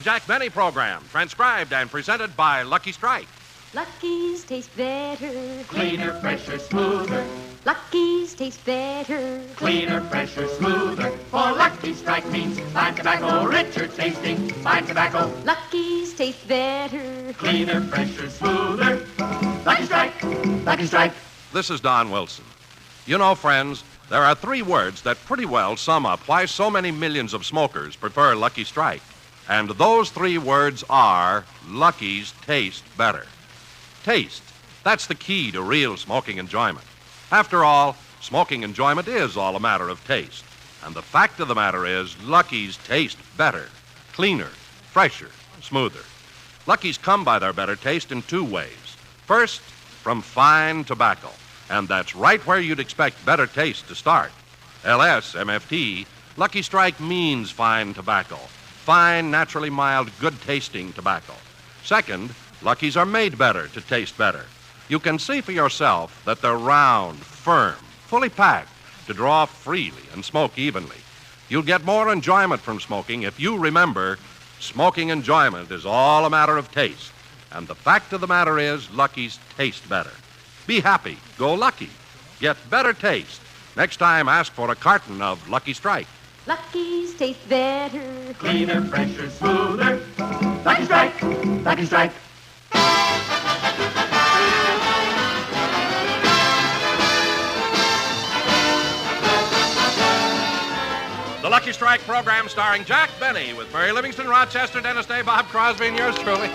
Jack Benny program, transcribed and presented by Lucky Strike. Lucky's taste better. Cleaner, fresher, smoother. Lucky's taste better. Cleaner, fresher, smoother. For Lucky Strike means fine tobacco, richer tasting, fine tobacco. Lucky's taste better. Cleaner, fresher, smoother. Lucky Strike, Lucky Strike. This is Don Wilson. You know, friends, there are three words that pretty well sum up why so many millions of smokers prefer Lucky Strike. And those three words are Lucky's taste better. Taste. That's the key to real smoking enjoyment. After all, smoking enjoyment is all a matter of taste. And the fact of the matter is, Lucky's taste better. Cleaner, fresher, smoother. Lucky's come by their better taste in two ways. First, from fine tobacco. And that's right where you'd expect better taste to start. LS, MFT, Lucky Strike means fine tobacco. Fine, naturally mild, good-tasting tobacco. Second, Lucky's are made better to taste better. You can see for yourself that they're round, firm, fully packed to draw freely and smoke evenly. You'll get more enjoyment from smoking if you remember smoking enjoyment is all a matter of taste. And the fact of the matter is, Lucky's taste better. Be happy. Go Lucky. Get better taste. Next time, ask for a carton of Lucky Strike. Lucky's taste better. Cleaner, fresher, smoother. Lucky Strike, Lucky Strike. The Lucky Strike program starring Jack Benny with Mary Livingston, Rochester, Dennis Day, Bob Crosby, and yours truly,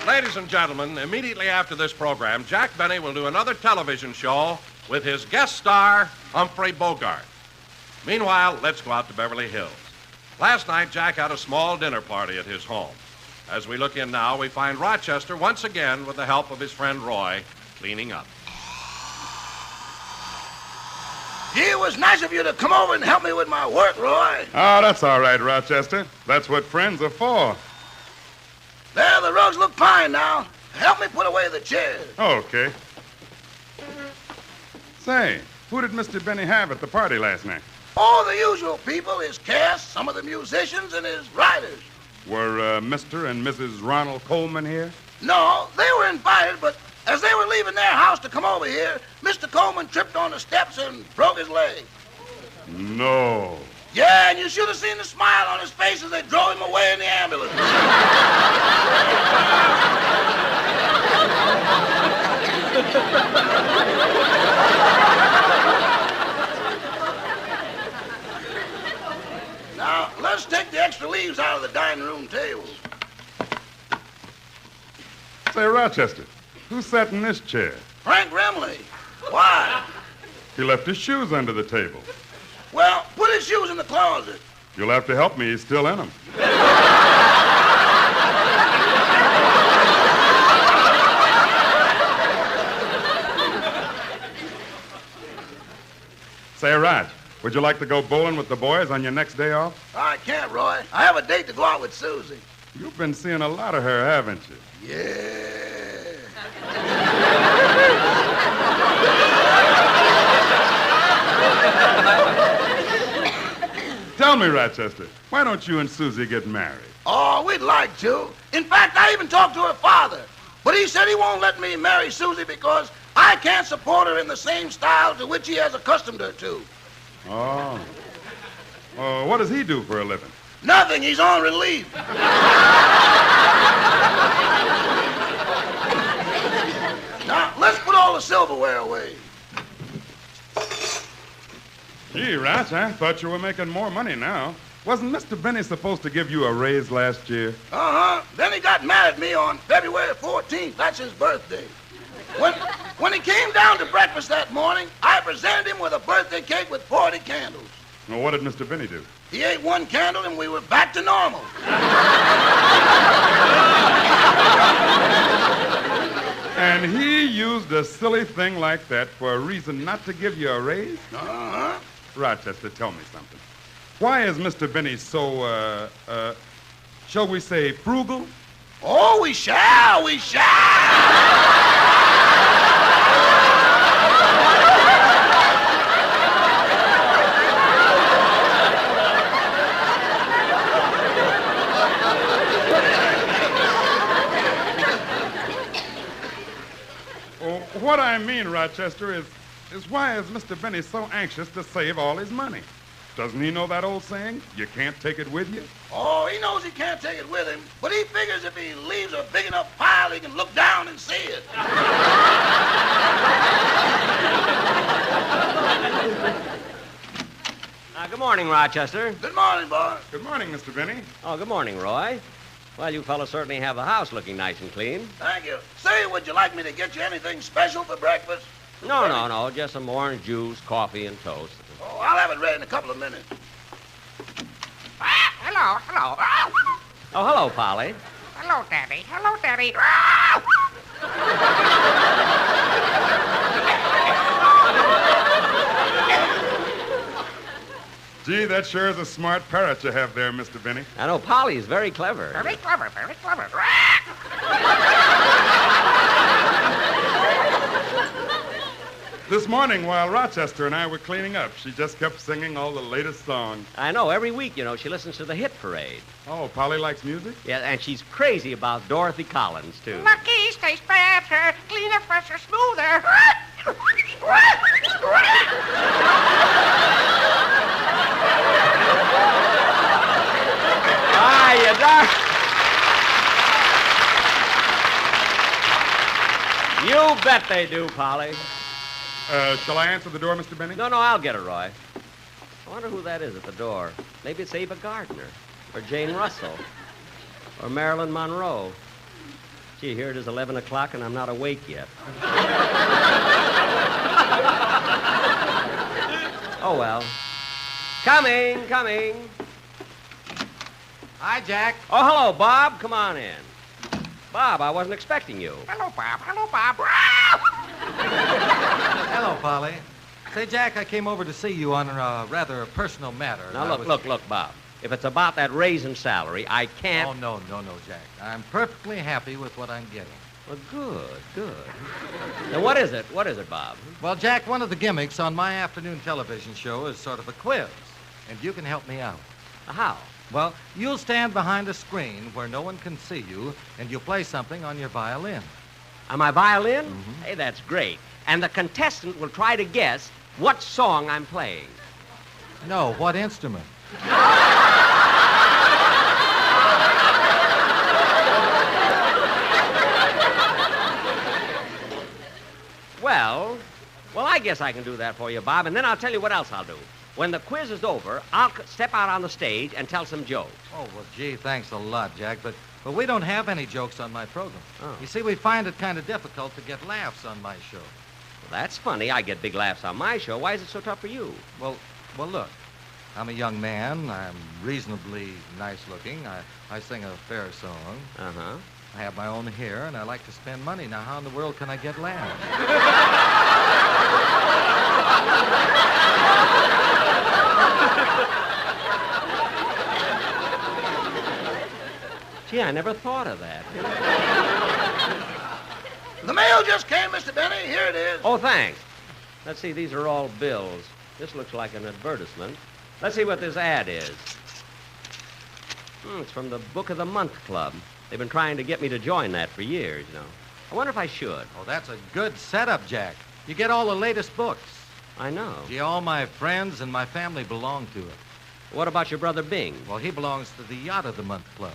Ladies and gentlemen, immediately after this program, Jack Benny will do another television show with his guest star, Humphrey Bogart. Meanwhile, let's go out to Beverly Hills. Last night, Jack had a small dinner party at his home. As we look in now, we find Rochester once again, with the help of his friend Roy, cleaning up. It was nice of you to come over and help me with my work, Roy. Oh, that's all right, Rochester. That's what friends are for. There, the rugs look fine now. Help me put away the chairs. Okay. Say, who did Mr. Benny have at the party last night? All the usual people, his cast, some of the musicians, and his writers. Were Mr. and Mrs. Ronald Coleman here? No, they were invited, but as they were leaving their house to come over here, Mr. Coleman tripped on the steps and broke his leg. No. Yeah, and you should have seen the smile on his face as they drove him away in the ambulance. Now, let's take the extra leaves out of the dining room table. Say, Rochester, who sat in this chair? Frank Remley. Why? He left his shoes under the table. Well, put his shoes in the closet. You'll have to help me. He's still in them. Say, Raj, would you like to go bowling with the boys on your next day off? I can't, Roy. I have a date to go out with Susie. You've been seeing a lot of her, haven't you? Yeah. Tell me, Rochester, why don't you and Susie get married? Oh, we'd like to. In fact, I even talked to her father. But he said he won't let me marry Susie because I can't support her in the same style to which he has accustomed her to. Oh. Oh, what does he do for a living? Nothing. He's on relief. Now, let's put all the silverware away. Gee, Rach, I thought you were making more money now. Wasn't Mr. Benny supposed to give you a raise last year? Uh-huh. Then he got mad at me on February 14th. That's his birthday. When he came down to breakfast that morning, I presented him with a birthday cake with 40 candles. Well, what did Mr. Benny do? He ate one candle and we were back to normal. And he used a silly thing like that for a reason not to give you a raise? Uh-huh. Rochester, tell me something. Why is Mr. Benny so, Shall we say frugal? Oh, we shall, we shall. Oh, what I mean, Rochester, is why is Mr. Benny so anxious to save all his money? Doesn't he know that old saying, you can't take it with you? Oh, he knows he can't take it with him, but he figures if he leaves a big enough pile, he can look down and see it. Good morning, Rochester. Good morning, boy. Good morning, Mr. Benny. Oh, good morning, Roy. Well, you fellas certainly have the house looking nice and clean. Thank you. Say, would you like me to get you anything special for breakfast? No. Just some orange juice, coffee, and toast. Oh, I'll have it ready in a couple of minutes. Hello. Oh, hello, Polly. Hello, Daddy. Gee, that sure is a smart parrot you have there, Mr. Benny. I know Polly's very clever. Very clever. This morning, while Rochester and I were cleaning up, she just kept singing all the latest songs. I know. Every week, she listens to the hit parade. Oh, Polly likes music? Yeah, and she's crazy about Dorothy Collins, too. Lucky's taste better, cleaner, fresher, smoother. You darn... You bet they do, Polly. Shall I answer the door, Mr. Benny? No, I'll get it, Roy. I wonder who that is at the door. Maybe it's Ava Gardner, or Jane Russell, or Marilyn Monroe. Gee, here it is 11 o'clock and I'm not awake yet. Oh, well. Coming. Hi, Jack. Oh, hello, Bob. Come on in. Bob, I wasn't expecting you. Hello, Bob. Hello, Polly. Say, Jack, I came over to see you on a rather personal matter. Now, look, Bob. If it's about that raise in salary, I can't... Oh, no, Jack. I'm perfectly happy with what I'm getting. Well, good. Now, what is it, Bob? Well, Jack, one of the gimmicks on my afternoon television show is sort of a quiz, and you can help me out. How? Well, you'll stand behind a screen where no one can see you, and you'll play something on your violin. On my violin? Mm-hmm. Hey, that's great. And the contestant will try to guess what song I'm playing. No, what instrument? Well, I guess I can do that for you, Bob, and then I'll tell you what else I'll do. When the quiz is over, I'll step out on the stage and tell some jokes. Oh, well, gee, thanks a lot, Jack, but we don't have any jokes on my program. Oh. You see, we find it kind of difficult to get laughs on my show. Well, that's funny. I get big laughs on my show. Why is it so tough for you? Well, look, I'm a young man. I'm reasonably nice-looking. I sing a fair song. Uh-huh. I have my own hair, and I like to spend money. Now, how in the world can I get laughs? Gee, I never thought of that. The mail just came, Mr. Benny. Here it is. Oh, thanks. Let's see, these are all bills. This looks like an advertisement. Let's see what this ad is. It's from the Book of the Month Club. They've been trying to get me to join that for years, I wonder if I should. Oh, that's a good setup, Jack. You get all the latest books. I know. Gee, all my friends and my family belong to it. What about your brother Bing? Well, he belongs to the Yacht of the Month Club.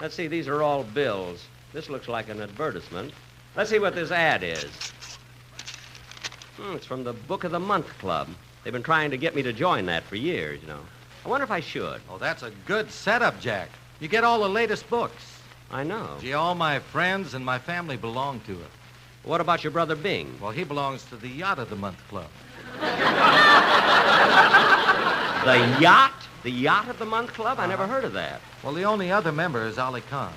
Let's see, these are all bills. This looks like an advertisement. Let's see what this ad is. It's from the Book of the Month Club. They've been trying to get me to join that for years, I wonder if I should. Oh, that's a good setup, Jack. You get all the latest books. I know. Gee, all my friends and my family belong to it. What about your brother Bing? Well, he belongs to the Yacht of the Month Club. The yacht? The Yacht of the Month Club? I never heard of that. Well, the only other member is Ali Khan.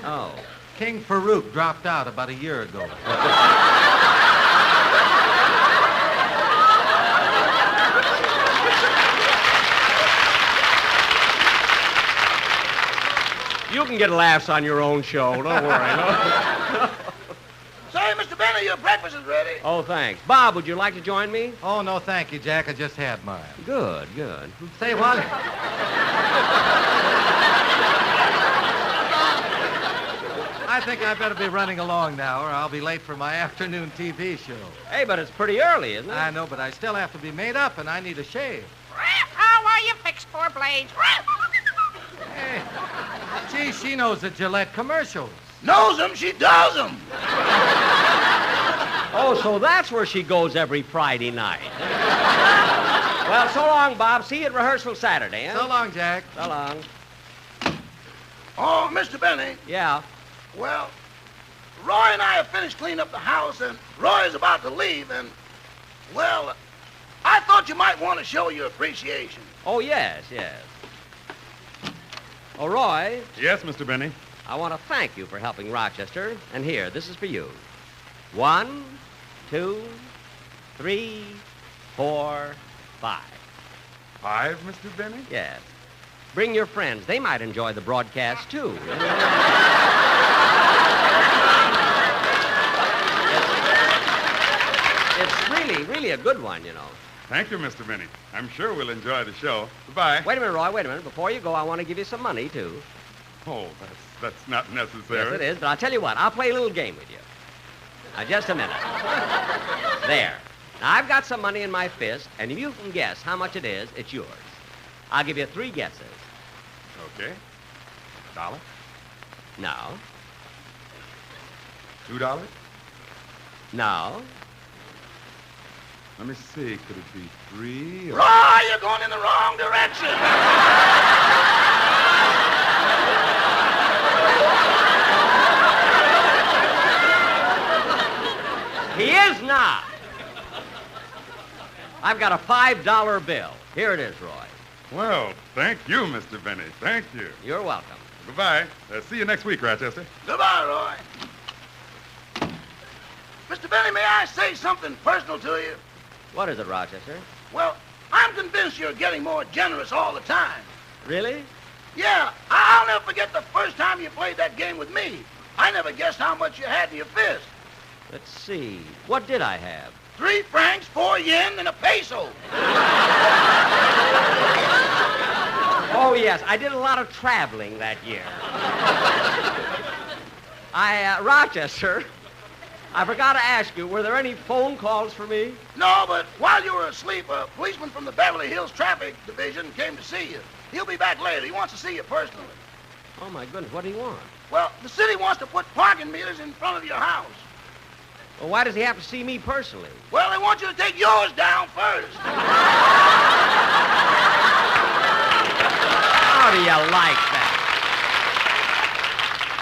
Oh. King Farouk dropped out about a year ago. can get laughs on your own show. Don't worry. No? Say, Mr. Benny, your breakfast is ready. Oh, thanks. Bob, would you like to join me? Oh, no, thank you, Jack. I just had mine. Good, good. Say what? I think I better be running along now, or I'll be late for my afternoon TV show. Hey, but it's pretty early, isn't it? I know, but I still have to be made up, and I need a shave. How are you fixed for blades? Hey, gee, she knows the Gillette commercials. Knows them, she does them. Oh, so that's where she goes every Friday night. Well, so long, Bob. See you at rehearsal Saturday, huh? So long, Jack. So long. Oh, Mr. Benny. Yeah. Well, Roy and I have finished cleaning up the house, and Roy is about to leave, and, well, I thought you might want to show your appreciation. Oh, yes, yes. Oh, Roy, Yes, Mr. Benny. I want to thank you for helping Rochester. And here, this is for you. 1, 2, 3, 4, 5. 5, Mr. Benny? Yes. Bring your friends. They might enjoy the broadcast, too. It's really a good one, you know. Thank you, Mr. Benny. I'm sure we'll enjoy the show. Goodbye. Wait a minute, Roy, wait a minute. Before you go, I want to give you some money, too. Oh, that's not necessary. Yes, it is, but I'll tell you what. I'll play a little game with you. Now, just a minute. There. Now, I've got some money in my fist, and if you can guess how much it is, it's yours. I'll give you 3 guesses. Okay. $1? No. $2? No. Let me see. Could it be 3 or... Roy, you're going in the wrong direction. He is not. I've got a $5 bill. Here it is, Roy. Well, thank you, Mr. Benny. Thank you. You're welcome. Goodbye. See you next week, Rochester. Goodbye, Roy. Mr. Benny, may I say something personal to you? What is it, Rochester? Well, I'm convinced you're getting more generous all the time. Really? Yeah, I'll never forget the first time you played that game with me. I never guessed how much you had in your fist. Let's see. What did I have? 3 francs, 4 yen, and a peso. Oh, yes. I did a lot of traveling that year. Rochester, I forgot to ask you, were there any phone calls for me? No, but while you were asleep, a policeman from the Beverly Hills Traffic Division came to see you. He'll be back later. He wants to see you personally. Oh, my goodness. What do you want? Well, the city wants to put parking meters in front of your house. Well, why does he have to see me personally? Well, they want you to take yours down first. How do you like that?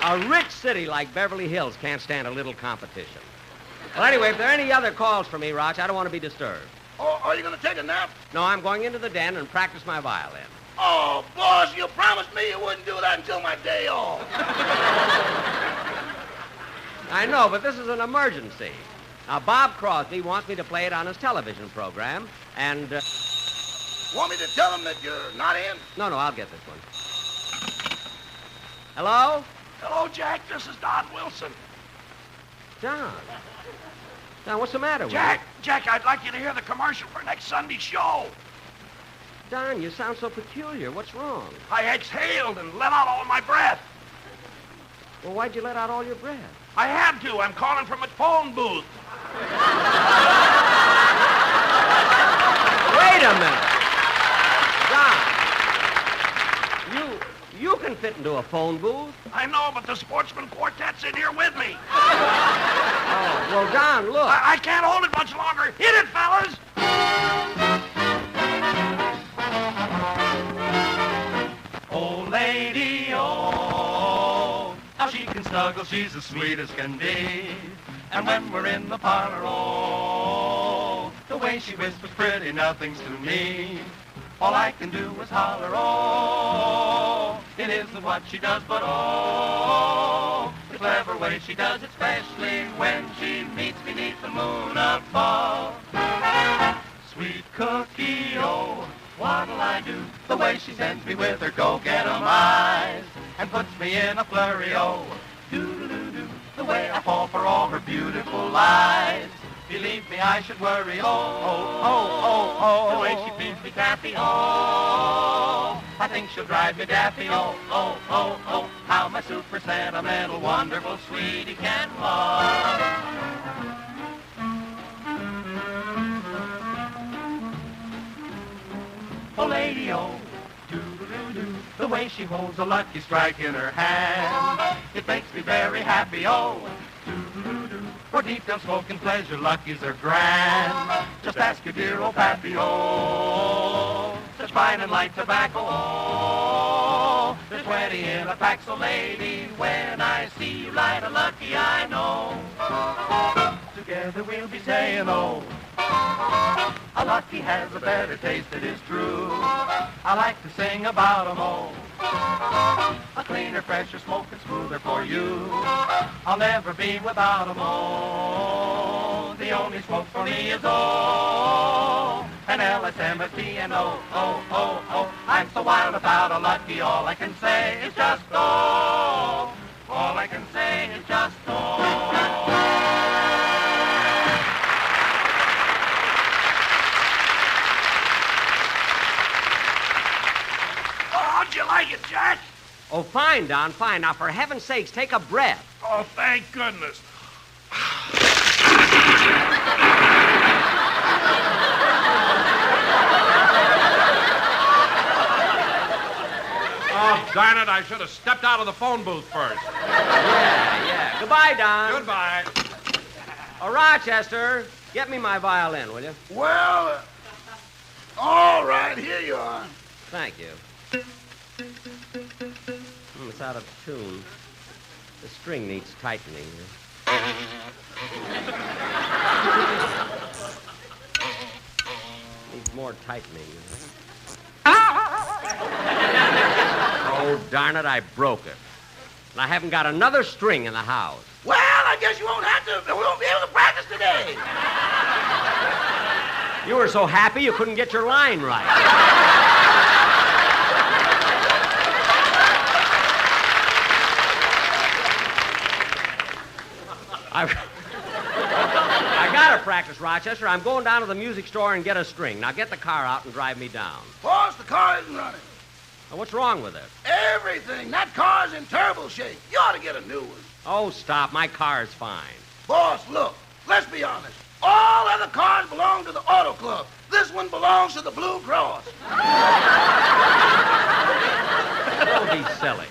A rich city like Beverly Hills can't stand a little competition. Well, anyway, if there are any other calls for me, Roch, I don't want to be disturbed. Oh, are you going to take a nap? No, I'm going into the den and practice my violin. Oh, boss, you promised me you wouldn't do that until my day off. I know, but this is an emergency. Now, Bob Crosby wants me to play it on his television program, and... Want me to tell him that you're not in? No, I'll get this one. Hello? Hello, Jack. This is Don Wilson. Don, what's the matter with Jack, I'd like you to hear the commercial for next Sunday's show. you? Don, you sound so peculiar. What's wrong? I exhaled and let out all my breath. Well, why'd you let out all your breath? I had to. I'm calling from a phone booth. Wait a minute. Don, you can fit into a phone booth. I know, but the Sportsman Quartet's in here with me. Oh, well, Don, look. I can't hold it much longer. Hit it, fellas. Old lady, oh, how she can snuggle, she's as sweet as can be. And when we're in the parlor, oh, the way she whispers pretty nothings to me. All I can do is holler, oh, it isn't what she does, but oh, the clever way she does it, especially when she meets beneath the moon above. Sweet cookie, oh, what'll I do? The way she sends me with her go-get-em eyes. and puts me in a flurry, oh. Do-do-do-do, the way I fall for all her beautiful lies. Believe me, I should worry, oh, the way she feeds me taffy, oh. I think she'll drive me daffy, oh, how my super sentimental, wonderful sweetie can love. Oh, lady, oh, do-do-do-do, the way she holds a lucky strike in her hand, it makes me very happy, oh, do-do-do-do, for deep down smoking pleasure, luckies are grand. Just ask your dear old pappy, oh, such fine and light tobacco, oh, there's 20 in a pack, so lady, when I see you light a lucky, I know, together we'll be saying, oh, a lucky has a better taste, it is true. I like to sing about 'em, oh, a cleaner, fresher, smoking smoother for you. I'll never be without 'em, oh, the only smoke for me is, oh, an LSMFT and oh, I'm so wild about a lucky, all I can say is just oh, all I can say is just oh. How'd you like it, Jack? Oh, fine, Don, fine. Now, for heaven's sakes, take a breath. Oh, thank goodness. Oh, darn it, I should have stepped out of the phone booth first. Yeah. Goodbye, Don. Goodbye. Oh, Rochester, get me my violin, will you? Well, all right, here you are. Thank you. It's out of tune. The string needs tightening. Needs more tightening. Oh, darn it, I broke it. And I haven't got another string in the house. Well, I guess you won't we won't be able to practice today. You were so happy you couldn't get your line right. I gotta practice, Rochester. I'm going down to the music store and get a string. Now get the car out and drive me down. Boss, the car isn't running. Now, what's wrong with it? Everything. That car's in terrible shape. You ought to get a new one. Oh, stop. My car's fine. Boss, look, let's be honest. All other cars belong to the auto club. This one belongs to the Blue Cross. Don't be silly.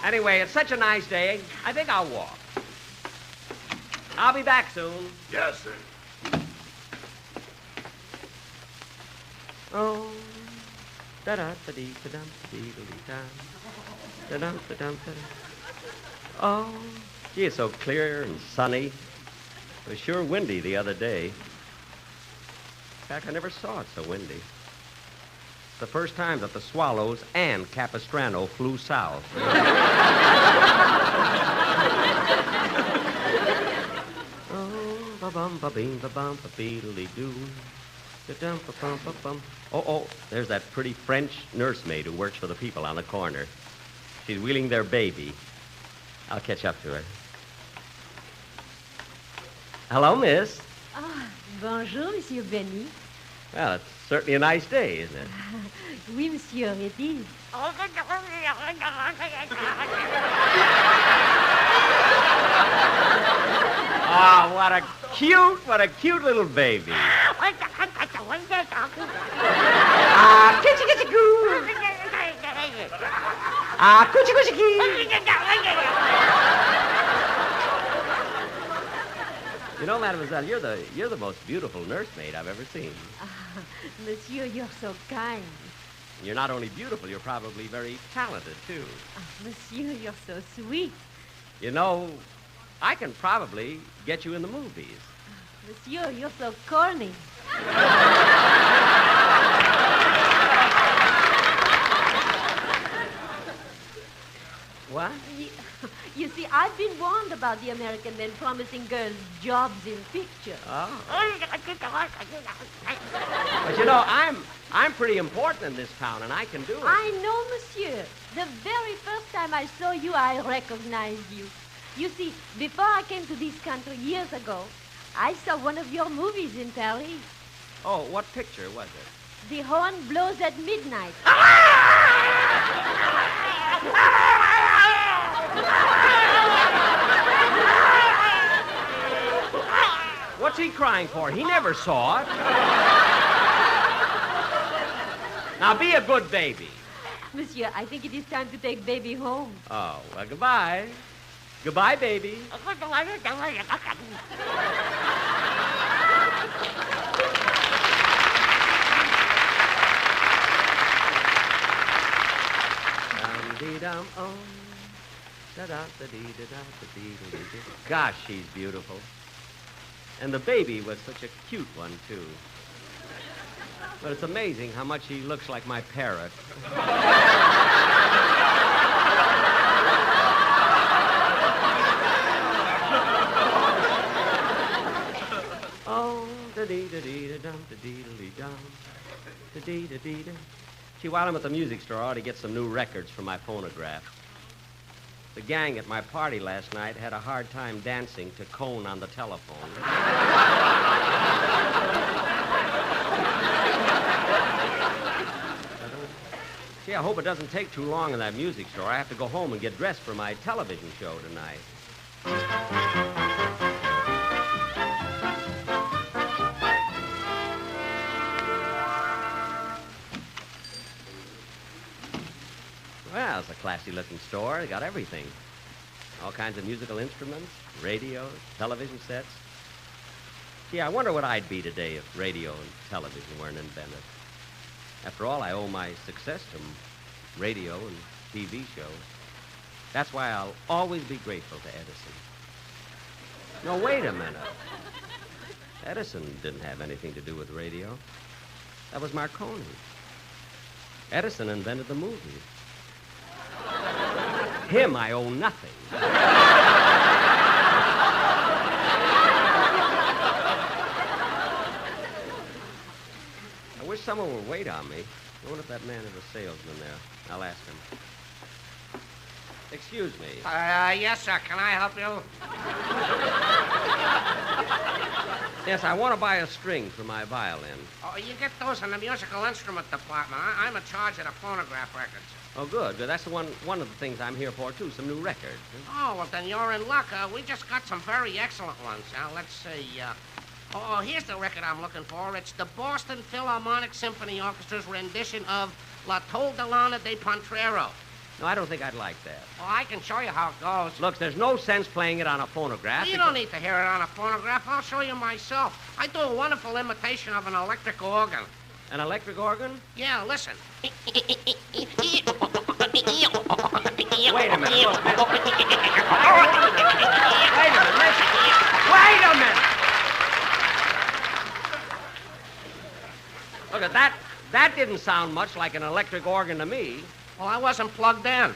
Anyway, it's such a nice day. I think I'll walk. I'll be back soon. Yes, sir. Oh, da da da dee da dum dee da dum da dum da. Oh, gee, it's so clear and sunny. It was sure windy the other day. In fact, I never saw it so windy. It's the first time that the Swallows and Capistrano flew south. Ba-bum, ba-bing, ba-bum, ba-beedly-doo. Da-dum, ba-bum, ba-bum. Oh, there's that pretty French nursemaid who works for the people on the corner. She's wheeling their baby. I'll catch up to her. Hello, miss. Ah, bonjour, Monsieur Benny. Well, it's certainly a nice day, isn't it? Oui, monsieur, it is. Oh, what a cute little baby. Kitchi, kitchi, goo. Coochie, coochie, kee. You know, mademoiselle, you're the most beautiful nursemaid I've ever seen. Monsieur, you're so kind. You're not only beautiful, you're probably very talented, too. Monsieur, you're so sweet. You know, I can probably get you in the movies. Monsieur, you're so corny. What? You see, I've been warned about the American men promising girls jobs in pictures. Oh. But you know, I'm pretty important in this town, and I can do it. I know, monsieur. The very first time I saw you, I recognized you. You see, before I came to this country years ago, I saw one of your movies in Paris. Oh, what picture was it? The horn blows at midnight. What's he crying for? He never saw it. Now, be a good baby. Monsieur, I think it is time to take baby home. Oh, well, goodbye. Goodbye, baby. Gosh, she's beautiful. And the baby was such a cute one, too. But it's amazing how much he looks like my parrot. Oh, da-dee-da-dee-da-dum, da-dee-da-dee-dum, da-dee-da-dee-da. Gee, while I'm at the music store, I ought to get some new records for my phonograph. The gang at my party last night had a hard time dancing to Cone on the Telephone. Gee, I hope it doesn't take too long in that music store. I have to go home and get dressed for my television show tonight. Well, it's a classy-looking store. They got everything. All kinds of musical instruments, radios, television sets. Gee, I wonder what I'd be today if radio and television weren't invented. After all, I owe my success to radio and TV shows. That's why I'll always be grateful to Edison. No, wait a minute. Edison didn't have anything to do with radio. That was Marconi. Edison invented the movie. Him, I owe nothing. I wish someone would wait on me. I wonder if that man is a salesman there. I'll ask him. Excuse me. Yes, sir. Can I help you? Yes, I want to buy a string for my violin. Oh, you get those in the musical instrument department. I'm in charge of the phonograph records. Oh, good. That's one of the things I'm here for, too, some new records. Oh, well, then you're in luck. We just got some very excellent ones. Now, let's see. Here's the record I'm looking for. It's the Boston Philharmonic Symphony Orchestra's rendition of La Toldalana de Pontrero. No, I don't think I'd like that. Well, I can show you how it goes. Look, there's no sense playing it on a phonograph. Well, you don't need to hear it on a phonograph. I'll show you myself. I do a wonderful imitation of an electric organ. An electric organ? Yeah, listen. Wait a minute. Look, Wait a minute, listen. Wait a minute! Look at that. That didn't sound much like an electric organ to me. Well, I wasn't plugged in.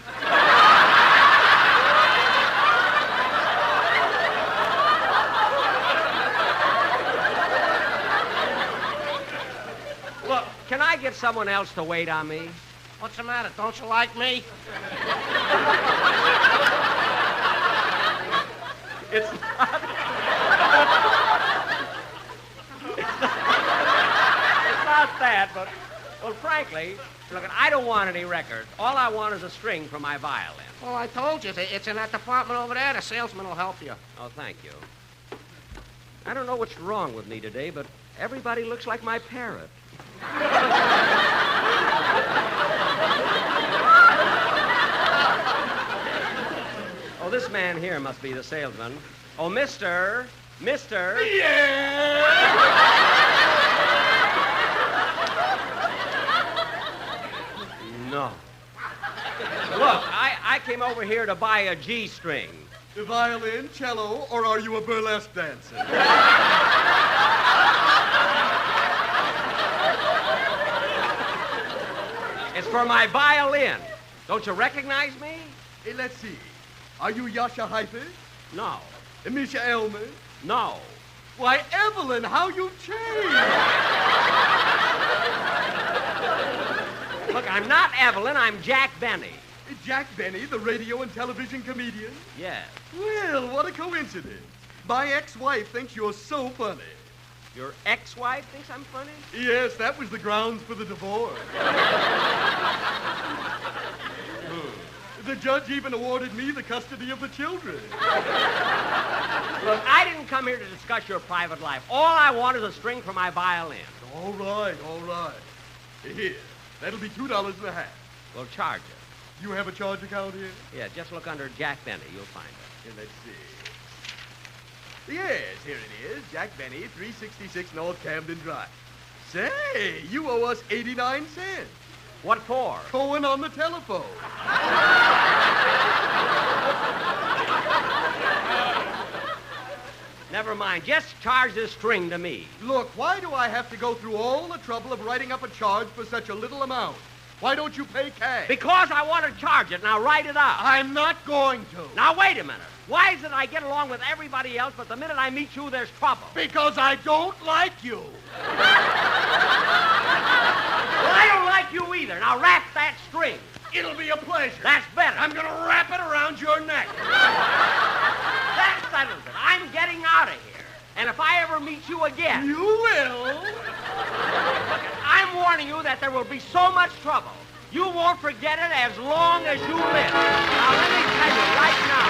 Look, can I get someone else to wait on me? What's the matter? Don't you like me? It's not. It's not that, but, well, frankly, look, I don't want any records. All I want is a string for my violin. Well, I told you. It's in that department over there. The salesman will help you. Oh, thank you. I don't know what's wrong with me today, but everybody looks like my parrot. Oh, this man here must be the salesman. Oh, Mister. Yeah! No. Look, I came over here to buy a G string. The violin, cello, or are you a burlesque dancer? It's for my violin. Don't you recognize me? Hey, let's see. Are you Yasha Hyper? No. Misha Elmer? No. Why, Evelyn, how you changed! Look, I'm not Evelyn. I'm Jack Benny. Jack Benny, the radio and television comedian? Yes. Well, what a coincidence. My ex-wife thinks you're so funny. Your ex-wife thinks I'm funny? Yes, that was the grounds for the divorce. The judge even awarded me the custody of the children. Look, I didn't come here to discuss your private life. All I want is a string for my violin. All right, all right. Here, that'll be $2.50. We'll charge it. You have a charge account here? Yeah, just look under Jack Benny. You'll find it. Here, let's see. Yes, here it is. Jack Benny, 366 North Camden Drive. Say, you owe us 89 cents. What for? Cohen on the telephone. Never mind. Just charge this string to me. Look, why do I have to go through all the trouble of writing up a charge for such a little amount? Why don't you pay cash? Because I want to charge it. Now write it up. I'm not going to. Now wait a minute. Why is it I get along with everybody else, but the minute I meet you, there's trouble? Because I don't like you. Well, I don't like you either. Now wrap that string. It'll be a pleasure. That's better. I'm going to wrap it around your neck. That settles it. I'm getting out of here. And if I ever meet you again... You will? Look, I'm warning you that there will be so much trouble. You won't forget it as long as you live. Now, let me tell you right now...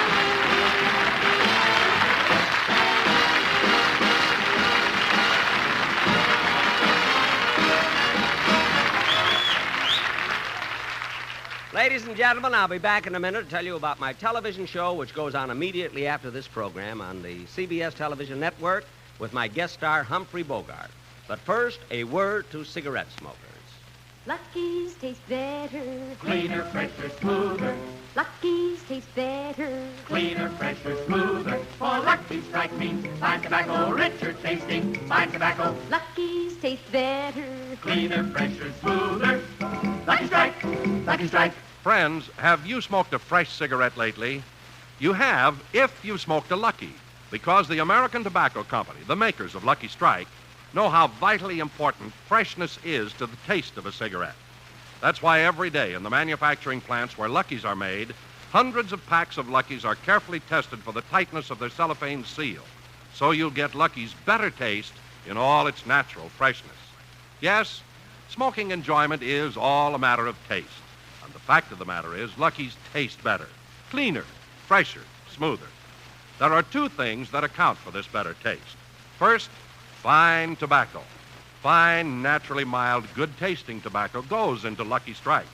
Ladies and gentlemen, I'll be back in a minute to tell you about my television show, which goes on immediately after this program on the CBS television network with my guest star, Humphrey Bogart. But first, a word to cigarette smokers. Lucky's taste better. Cleaner, fresher, smoother. Lucky's taste better. Cleaner, fresher, smoother. For Lucky Strike means fine tobacco, richer tasting, fine tobacco. Lucky's taste better. Cleaner, fresher, smoother. Lucky Strike, Lucky Strike. Friends, have you smoked a fresh cigarette lately? You have if you smoked a Lucky, because the American Tobacco Company, the makers of Lucky Strike, know how vitally important freshness is to the taste of a cigarette. That's why every day in the manufacturing plants where Luckies are made, hundreds of packs of Luckies are carefully tested for the tightness of their cellophane seal, so you'll get Lucky's better taste in all its natural freshness. Yes, smoking enjoyment is all a matter of taste. And the fact of the matter is, Lucky's taste better, cleaner, fresher, smoother. There are two things that account for this better taste. First, fine tobacco. Fine, naturally mild, good-tasting tobacco goes into Lucky Strike.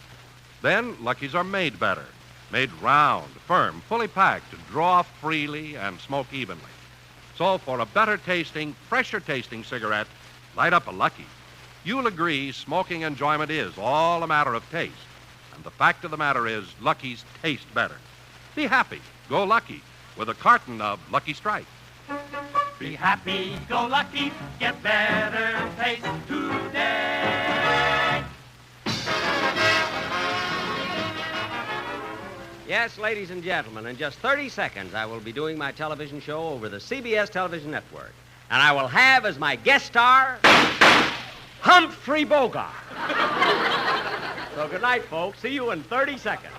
Then, Luckies are made better, made round, firm, fully packed to draw freely and smoke evenly. So, for a better-tasting, fresher-tasting cigarette, light up a Lucky. You'll agree smoking enjoyment is all a matter of taste. And the fact of the matter is, Lucky's taste better. Be happy, go Lucky, with a carton of Lucky Strike. Be happy, go lucky, get better taste today. Yes, ladies and gentlemen, in just 30 seconds, I will be doing my television show over the CBS television network. And I will have as my guest star, Humphrey Bogart. So good night, folks. See you in 30 seconds.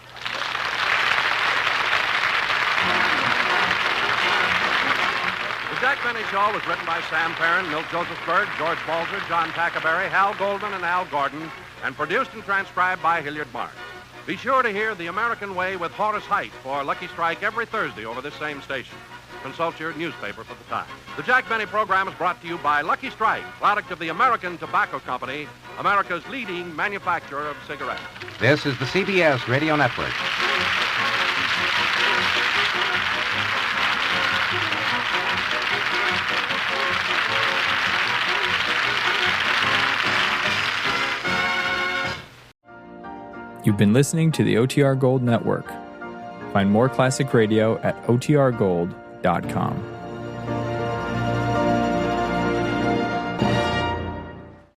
The Jack Benny Show was written by Sam Perrin, Milt Josephsberg, George Balzer, John Tackerberry, Hal Goldman, and Al Gordon, and produced and transcribed by Hilliard Mark. Be sure to hear The American Way with Horace Heidt for Lucky Strike every Thursday over this same station. Consult your newspaper for the time. The Jack Benny program is brought to you by Lucky Strike, product of the American Tobacco Company, America's leading manufacturer of cigarettes. This is the CBS Radio Network. You've been listening to the OTR Gold Network. Find more classic radio at otrgold.com.